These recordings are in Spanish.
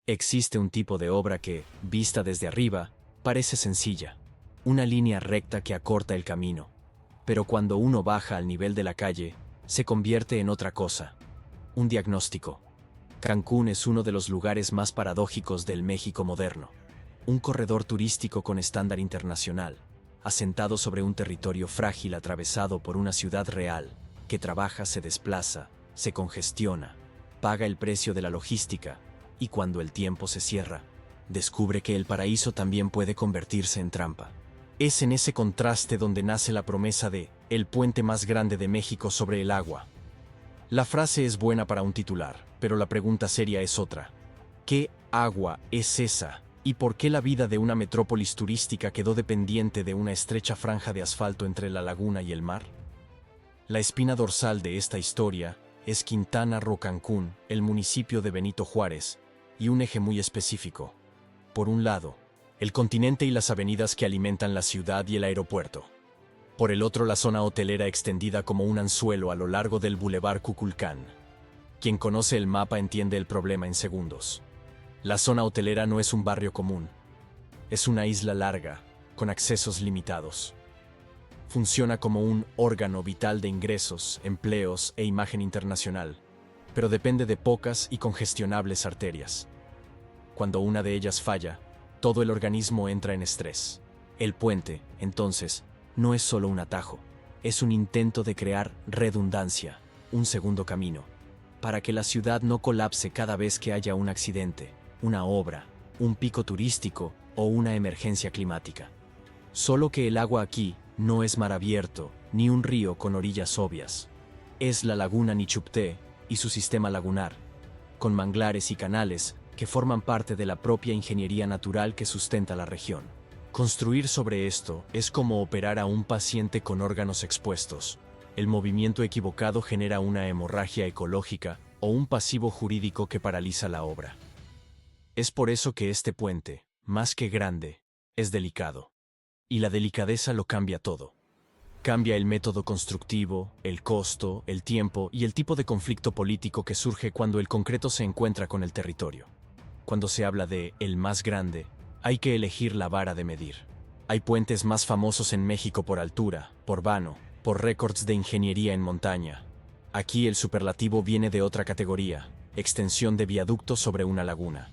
Existe un tipo de obra que, vista desde arriba, parece sencilla, una línea recta que acorta el camino, pero cuando uno baja al nivel de la calle, se convierte en otra cosa, un diagnóstico. Cancún es uno de los lugares más paradójicos del México moderno, un corredor turístico con estándar internacional, asentado sobre un territorio frágil atravesado por una ciudad real, que trabaja, se desplaza, se congestiona, paga el precio de la logística, y cuando el tiempo se cierra, descubre que el paraíso también puede convertirse en trampa. Es en ese contraste donde nace la promesa de el puente más grande de México sobre el agua. La frase es buena para un titular, pero la pregunta seria es otra. ¿Qué agua es esa? ¿Y por qué la vida de una metrópolis turística quedó dependiente de una estrecha franja de asfalto entre la laguna y el mar? La espina dorsal de esta historia es Quintana Roo, Cancún, el municipio de Benito Juárez, y un eje muy específico. Por un lado, el continente y las avenidas que alimentan la ciudad y el aeropuerto. Por el otro, la zona hotelera extendida como un anzuelo a lo largo del Boulevard Kukulcán. Quien conoce el mapa entiende el problema en segundos. La zona hotelera no es un barrio común. Es una isla larga, con accesos limitados. Funciona como un órgano vital de ingresos, empleos e imagen internacional, pero depende de pocas y congestionables arterias. Cuando una de ellas falla, todo el organismo entra en estrés. El puente, entonces, no es solo un atajo, es un intento de crear redundancia, un segundo camino, para que la ciudad no colapse cada vez que haya un accidente, una obra, un pico turístico o una emergencia climática. Solo que el agua aquí no es mar abierto, ni un río con orillas obvias. Es la laguna Nichupté y su sistema lagunar, con manglares y canales que forman parte de la propia ingeniería natural que sustenta la región. Construir sobre esto es como operar a un paciente con órganos expuestos. El movimiento equivocado genera una hemorragia ecológica o un pasivo jurídico que paraliza la obra. Es por eso que este puente, más que grande, es delicado. Y la delicadeza lo cambia todo. Cambia el método constructivo, el costo, el tiempo y el tipo de conflicto político que surge cuando el concreto se encuentra con el territorio. Cuando se habla de el más grande, hay que elegir la vara de medir. Hay puentes más famosos en México por altura, por vano, por récords de ingeniería en montaña. Aquí el superlativo viene de otra categoría, extensión de viaducto sobre una laguna.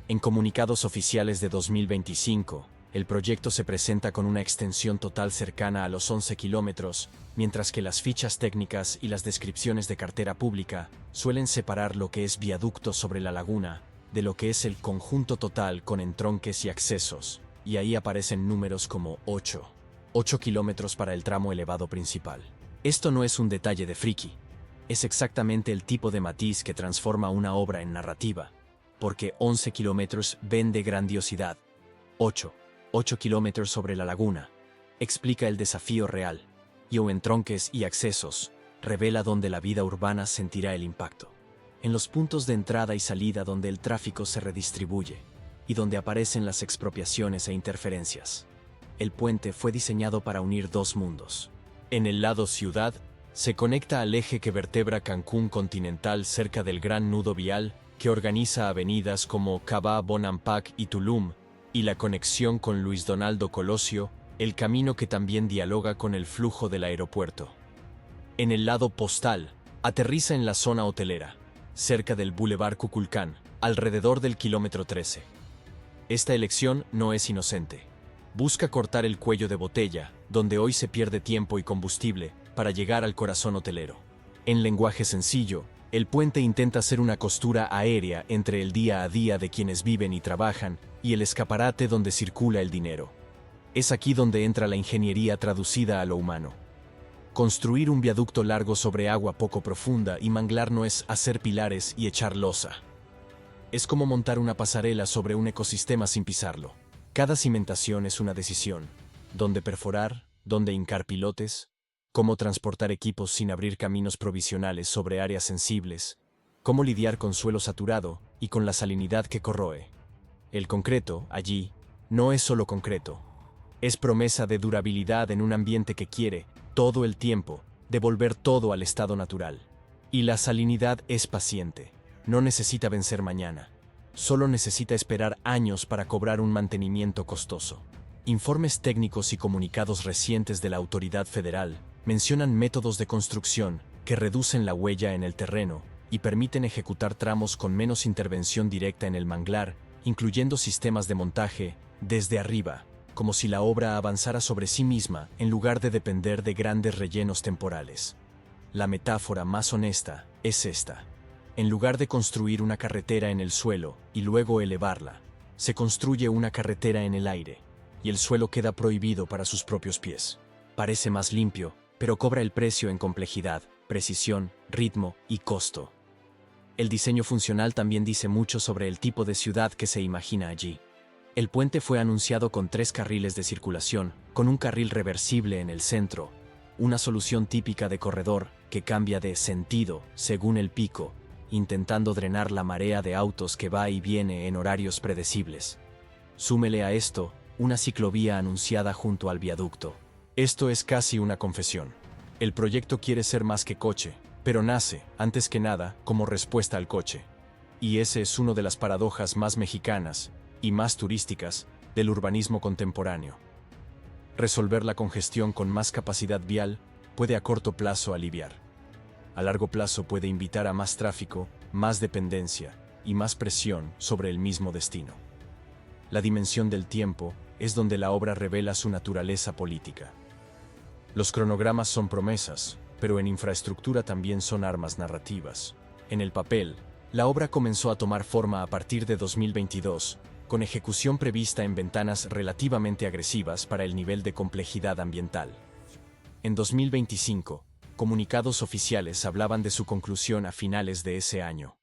En comunicados oficiales de 2025, el proyecto se presenta con una extensión total cercana a los 11 kilómetros, mientras que las fichas técnicas y las descripciones de cartera pública suelen separar lo que es viaducto sobre la laguna de lo que es el conjunto total con entronques y accesos, y ahí aparecen números como 8 kilómetros para el tramo elevado principal. Esto no es un detalle de friki, es exactamente el tipo de matiz que transforma una obra en narrativa, porque 11 kilómetros vende grandiosidad. 8 kilómetros sobre la laguna explica el desafío real, y o entronques y accesos revela dónde la vida urbana sentirá el impacto. En los puntos de entrada y salida donde el tráfico se redistribuye y donde aparecen las expropiaciones e interferencias. El puente fue diseñado para unir dos mundos. En el lado ciudad, se conecta al eje que vertebra Cancún continental cerca del gran nudo vial que organiza avenidas como Cabá, Bonampak y Tulum, y la conexión con Luis Donaldo Colosio, el camino que también dialoga con el flujo del aeropuerto. En el lado postal, aterriza en la zona hotelera, cerca del Boulevard Kukulcán, alrededor del kilómetro 13. Esta elección no es inocente. Busca cortar el cuello de botella, donde hoy se pierde tiempo y combustible, para llegar al corazón hotelero. En lenguaje sencillo, el puente intenta ser una costura aérea entre el día a día de quienes viven y trabajan y el escaparate donde circula el dinero. Es aquí donde entra la ingeniería traducida a lo humano. Construir un viaducto largo sobre agua poco profunda y manglar no es hacer pilares y echar losa. Es como montar una pasarela sobre un ecosistema sin pisarlo. Cada cimentación es una decisión. Dónde perforar, dónde hincar pilotes, cómo transportar equipos sin abrir caminos provisionales sobre áreas sensibles, cómo lidiar con suelo saturado y con la salinidad que corroe. El concreto, allí, no es solo concreto. Es promesa de durabilidad en un ambiente que quiere, todo el tiempo, devolver todo al estado natural. Y la salinidad es paciente, no necesita vencer mañana. solo necesita esperar años para cobrar un mantenimiento costoso. Informes técnicos y comunicados recientes de la autoridad federal mencionan métodos de construcción que reducen la huella en el terreno y permiten ejecutar tramos con menos intervención directa en el manglar, incluyendo sistemas de montaje desde arriba, como si la obra avanzara sobre sí misma en lugar de depender de grandes rellenos temporales. La metáfora más honesta es esta. En lugar de construir una carretera en el suelo y luego elevarla, se construye una carretera en el aire, y el suelo queda prohibido para sus propios pies. Parece más limpio, pero cobra el precio en complejidad, precisión, ritmo y costo. El diseño funcional también dice mucho sobre el tipo de ciudad que se imagina allí. El puente fue anunciado con 3 carriles de circulación, con un carril reversible en el centro, una solución típica de corredor que cambia de sentido según el pico, intentando drenar la marea de autos que va y viene en horarios predecibles. Súmele a esto una ciclovía anunciada junto al viaducto. Esto es casi una confesión. El proyecto quiere ser más que coche, pero nace, antes que nada, como respuesta al coche. Y ese es una de las paradojas más mexicanas y más turísticas del urbanismo contemporáneo. Resolver la congestión con más capacidad vial puede a corto plazo aliviar. A largo plazo puede invitar a más tráfico, más dependencia y más presión sobre el mismo destino. La dimensión del tiempo es donde la obra revela su naturaleza política. Los cronogramas son promesas, pero en infraestructura también son armas narrativas. En el papel, la obra comenzó a tomar forma a partir de 2022, con ejecución prevista en ventanas relativamente agresivas para el nivel de complejidad ambiental. En 2025, comunicados oficiales hablaban de su conclusión a finales de ese año.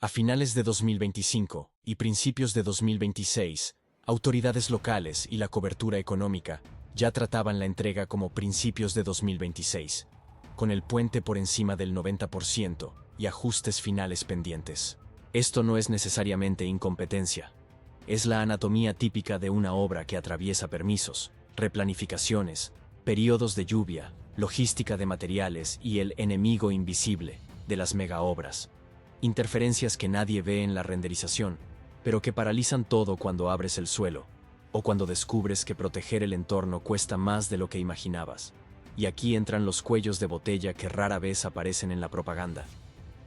A finales de 2025 y principios de 2026, autoridades locales y la cobertura económica ya trataban la entrega como principios de 2026, con el puente por encima del 90% y ajustes finales pendientes. Esto no es necesariamente incompetencia. Es la anatomía típica de una obra que atraviesa permisos, replanificaciones, periodos de lluvia, logística de materiales y el enemigo invisible de las megaobras. Interferencias que nadie ve en la renderización, pero que paralizan todo cuando abres el suelo, o cuando descubres que proteger el entorno cuesta más de lo que imaginabas. Y aquí entran los cuellos de botella que rara vez aparecen en la propaganda.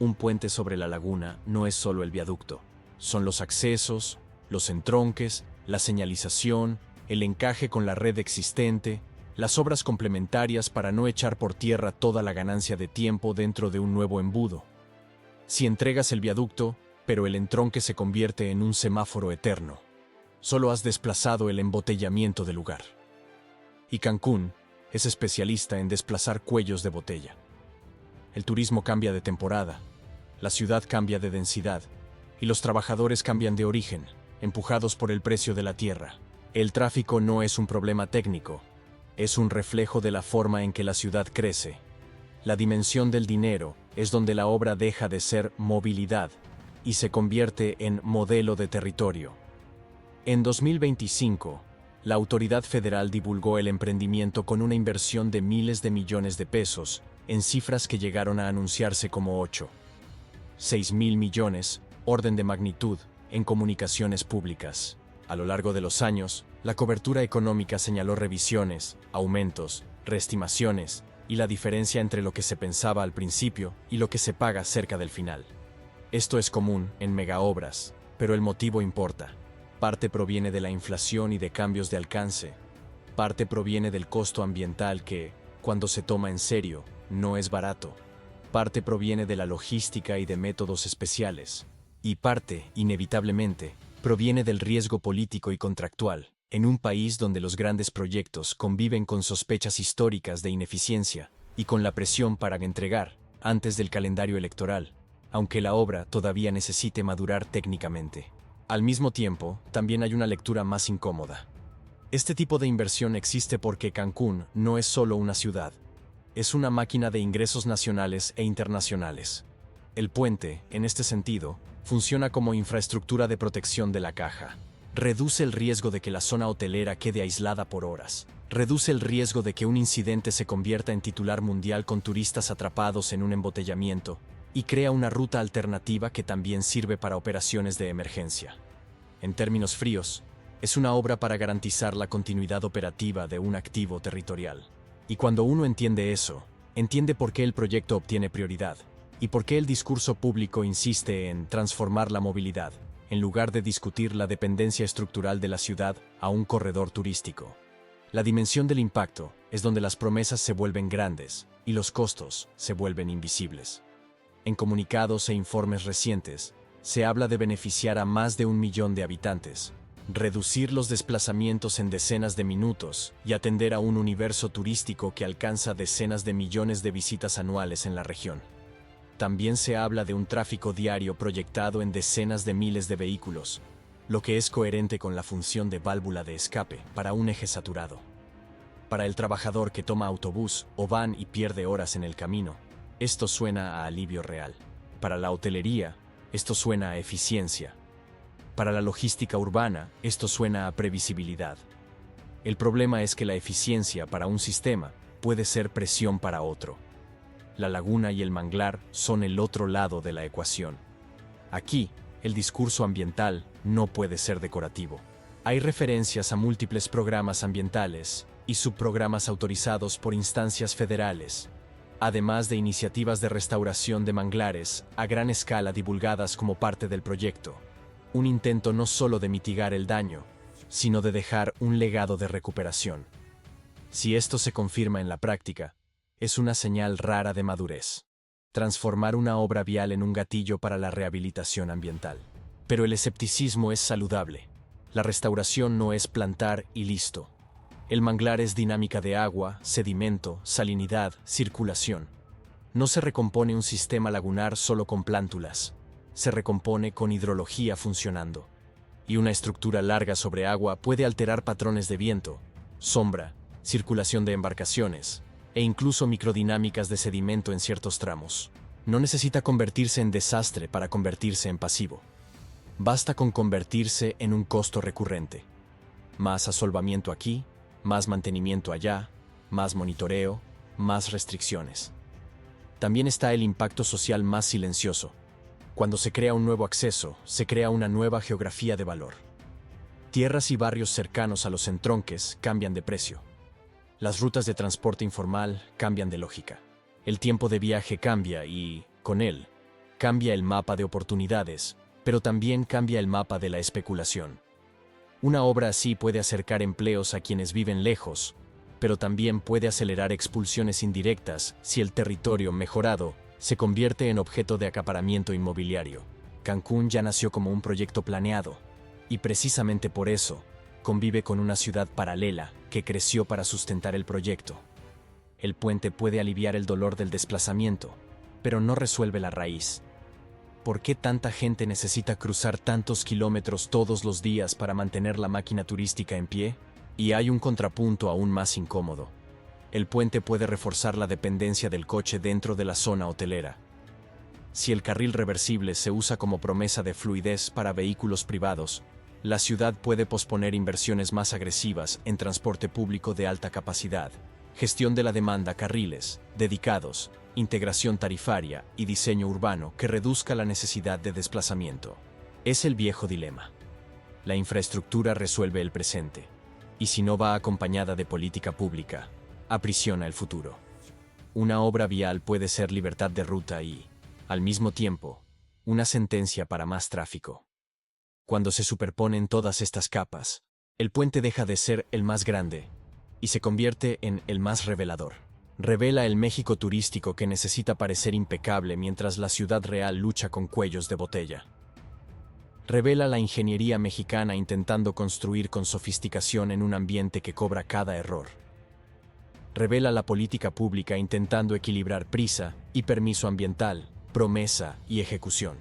Un puente sobre la laguna no es solo el viaducto, son los accesos, los entronques, la señalización, el encaje con la red existente, las obras complementarias para no echar por tierra toda la ganancia de tiempo dentro de un nuevo embudo. Si entregas el viaducto, pero el entronque se convierte en un semáforo eterno, solo has desplazado el embotellamiento del lugar. Y Cancún es especialista en desplazar cuellos de botella. El turismo cambia de temporada, la ciudad cambia de densidad, y los trabajadores cambian de origen, empujados por el precio de la tierra. El tráfico no es un problema técnico, es un reflejo de la forma en que la ciudad crece. La dimensión del dinero es donde la obra deja de ser movilidad y se convierte en modelo de territorio. En 2025, la autoridad federal divulgó el emprendimiento con una inversión de miles de millones de pesos, en cifras que llegaron a anunciarse como 6.000 millones, orden de magnitud, en comunicaciones públicas. A lo largo de los años, la cobertura económica señaló revisiones, aumentos, reestimaciones y la diferencia entre lo que se pensaba al principio y lo que se paga cerca del final. Esto es común en megaobras, pero el motivo importa. Parte proviene de la inflación y de cambios de alcance. Parte proviene del costo ambiental que, cuando se toma en serio, no es barato. Parte proviene de la logística y de métodos especiales. Y parte, inevitablemente, proviene del riesgo político y contractual, en un país donde los grandes proyectos conviven con sospechas históricas de ineficiencia y con la presión para entregar, antes del calendario electoral, aunque la obra todavía necesite madurar técnicamente. Al mismo tiempo, también hay una lectura más incómoda. Este tipo de inversión existe porque Cancún no es solo una ciudad, es una máquina de ingresos nacionales e internacionales. El puente, en este sentido, funciona como infraestructura de protección de la caja. Reduce el riesgo de que la zona hotelera quede aislada por horas. Reduce el riesgo de que un incidente se convierta en titular mundial con turistas atrapados en un embotellamiento. y crea una ruta alternativa que también sirve para operaciones de emergencia. En términos fríos, es una obra para garantizar la continuidad operativa de un activo territorial. Y cuando uno entiende eso, entiende por qué el proyecto obtiene prioridad y por qué el discurso público insiste en transformar la movilidad, en lugar de discutir la dependencia estructural de la ciudad a un corredor turístico. La dimensión del impacto es donde las promesas se vuelven grandes y los costos se vuelven invisibles. En comunicados e informes recientes, se habla de beneficiar a más de 1 millón de habitantes, reducir los desplazamientos en decenas de minutos y atender a un universo turístico que alcanza decenas de millones de visitas anuales en la región. También se habla de un tráfico diario proyectado en decenas de miles de vehículos, lo que es coherente con la función de válvula de escape para un eje saturado. Para el trabajador que toma autobús o van y pierde horas en el camino, esto suena a alivio real. Para la hotelería, esto suena a eficiencia. Para la logística urbana, esto suena a previsibilidad. El problema es que la eficiencia para un sistema puede ser presión para otro. La laguna y el manglar son el otro lado de la ecuación. Aquí, el discurso ambiental no puede ser decorativo. Hay referencias a múltiples programas ambientales y subprogramas autorizados por instancias federales, además de iniciativas de restauración de manglares a gran escala divulgadas como parte del proyecto. Un intento no solo de mitigar el daño, sino de dejar un legado de recuperación. Si esto se confirma en la práctica, es una señal rara de madurez. Transformar una obra vial en un gatillo para la rehabilitación ambiental. Pero el escepticismo es saludable. La restauración no es plantar y listo. El manglar es dinámica de agua, sedimento, salinidad, circulación. No se recompone un sistema lagunar solo con plántulas. Se recompone con hidrología funcionando. Y una estructura larga sobre agua puede alterar patrones de viento, sombra, circulación de embarcaciones, e incluso microdinámicas de sedimento en ciertos tramos. No necesita convertirse en desastre para convertirse en pasivo. Basta con convertirse en un costo recurrente. Más asolvamiento aquí, más mantenimiento allá, más monitoreo, más restricciones. También está el impacto social más silencioso. Cuando se crea un nuevo acceso, se crea una nueva geografía de valor. Tierras y barrios cercanos a los entronques cambian de precio. Las rutas de transporte informal cambian de lógica. El tiempo de viaje cambia y, con él, cambia el mapa de oportunidades, pero también cambia el mapa de la especulación. Una obra así puede acercar empleos a quienes viven lejos, pero también puede acelerar expulsiones indirectas si el territorio mejorado se convierte en objeto de acaparamiento inmobiliario. Cancún ya nació como un proyecto planeado, y precisamente por eso convive con una ciudad paralela que creció para sustentar el proyecto. El puente puede aliviar el dolor del desplazamiento, pero no resuelve la raíz. ¿Por qué tanta gente necesita cruzar tantos kilómetros todos los días para mantener la máquina turística en pie? Y hay un contrapunto aún más incómodo. El puente puede reforzar la dependencia del coche dentro de la zona hotelera. Si el carril reversible se usa como promesa de fluidez para vehículos privados, la ciudad puede posponer inversiones más agresivas en transporte público de alta capacidad, gestión de la demanda, carriles dedicados, integración tarifaria y diseño urbano que reduzca la necesidad de desplazamiento. Es el viejo dilema. La infraestructura resuelve el presente, y si no va acompañada de política pública, aprisiona el futuro. Una obra vial puede ser libertad de ruta y, al mismo tiempo, una sentencia para más tráfico. Cuando se superponen todas estas capas, el puente deja de ser el más grande y se convierte en el más revelador. Revela el México turístico que necesita parecer impecable mientras la ciudad real lucha con cuellos de botella. Revela la ingeniería mexicana intentando construir con sofisticación en un ambiente que cobra cada error. Revela la política pública intentando equilibrar prisa y permiso ambiental, promesa y ejecución.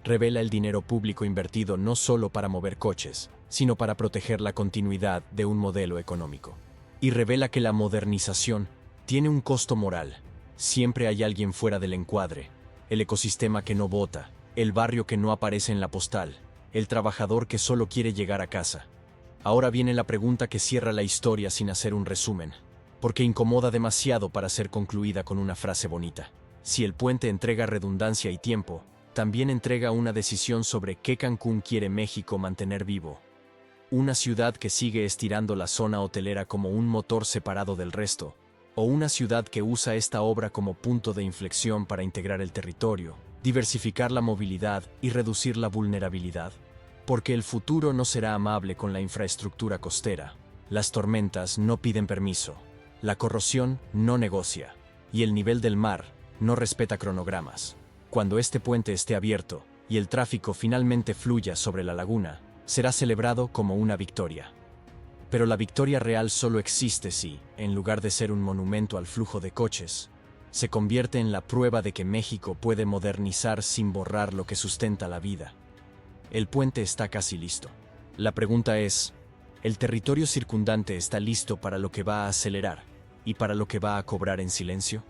Revela el dinero público invertido no solo para mover coches, sino para proteger la continuidad de un modelo económico. Y revela que la modernización tiene un costo moral. Siempre hay alguien fuera del encuadre, el ecosistema que no vota, el barrio que no aparece en la postal, el trabajador que solo quiere llegar a casa. Ahora viene la pregunta que cierra la historia sin hacer un resumen, porque incomoda demasiado para ser concluida con una frase bonita. Si el puente entrega redundancia y tiempo, también entrega una decisión sobre qué Cancún quiere México mantener vivo. Una ciudad que sigue estirando la zona hotelera como un motor separado del resto, o una ciudad que usa esta obra como punto de inflexión para integrar el territorio, diversificar la movilidad y reducir la vulnerabilidad. Porque el futuro no será amable con la infraestructura costera. Las tormentas no piden permiso, la corrosión no negocia, y el nivel del mar no respeta cronogramas. Cuando este puente esté abierto y el tráfico finalmente fluya sobre la laguna, será celebrado como una victoria. Pero la victoria real solo existe si, en lugar de ser un monumento al flujo de coches, se convierte en la prueba de que México puede modernizar sin borrar lo que sustenta la vida. El puente está casi listo. La pregunta es, ¿el territorio circundante está listo para lo que va a acelerar y para lo que va a cobrar en silencio?